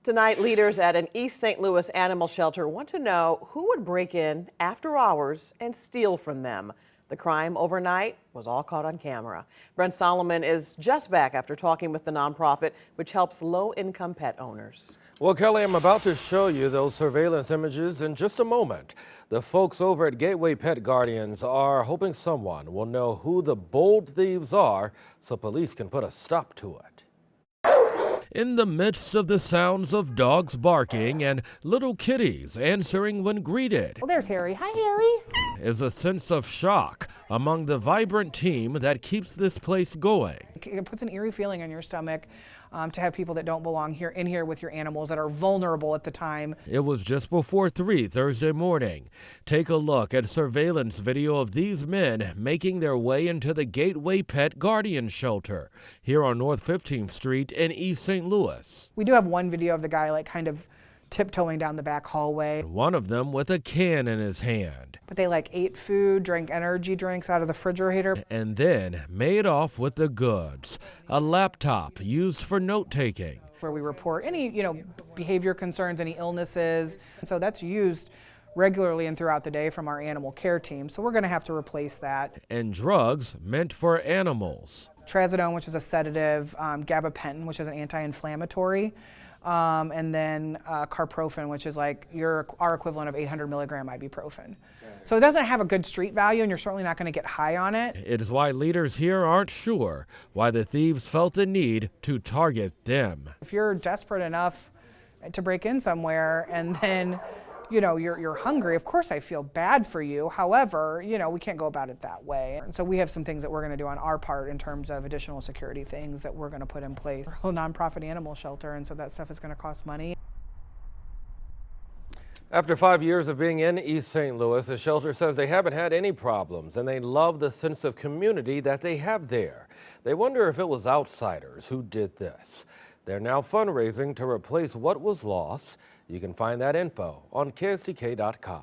Tonight, leaders at an East St. Louis animal shelter want to know who would break in after hours and steal from them. The crime overnight was all caught on camera. Brent Solomon is just back after talking with the nonprofit, which helps low-income pet owners. Well, Kelly, I'm about to show you those surveillance images in just a moment. The folks over at Gateway Pet Guardians are hoping someone will know who the bold thieves are so police can put a stop to it. In the midst of the sounds of dogs barking and little kitties answering when greeted. Well, there's Harry. Hi, Harry. Is a sense of shock among the vibrant team that keeps this place going. It puts an eerie feeling in your stomach to have people that don't belong in here with your animals that are vulnerable at the time. It was just before 3 Thursday morning. Take a look at surveillance video of these men making their way into the Gateway Pet Guardian Shelter here on North 15th Street in East St. Louis. We do have one video of the guy kind of tiptoeing down the back hallway. One of them with a can in his hand. But they ate food, drank energy drinks out of the refrigerator. And then made off with the goods. A laptop used for note-taking. Where we report any, behavior concerns, any illnesses. So that's used regularly and throughout the day from our animal care team. So we're going to have to replace that. And drugs meant for animals. Trazodone, which is a sedative, gabapentin, which is an anti-inflammatory. And then carprofen, which is our equivalent of 800 milligram ibuprofen. So it doesn't have a good street value, and you're certainly not going to get high on it. It is why leaders here aren't sure why the thieves felt the need to target them. If you're desperate enough to break in somewhere and then you're hungry, of course I feel bad for you. However, we can't go about it that way. And so we have some things that we're going to do on our part in terms of additional security things that we're going to put in place. We're a nonprofit animal shelter, and so that stuff is going to cost money. After 5 years of being in East St. Louis, the shelter says they haven't had any problems, and they love the sense of community that they have there. They wonder if it was outsiders who did this. They're now fundraising to replace what was lost. You can find that info on KSDK.com.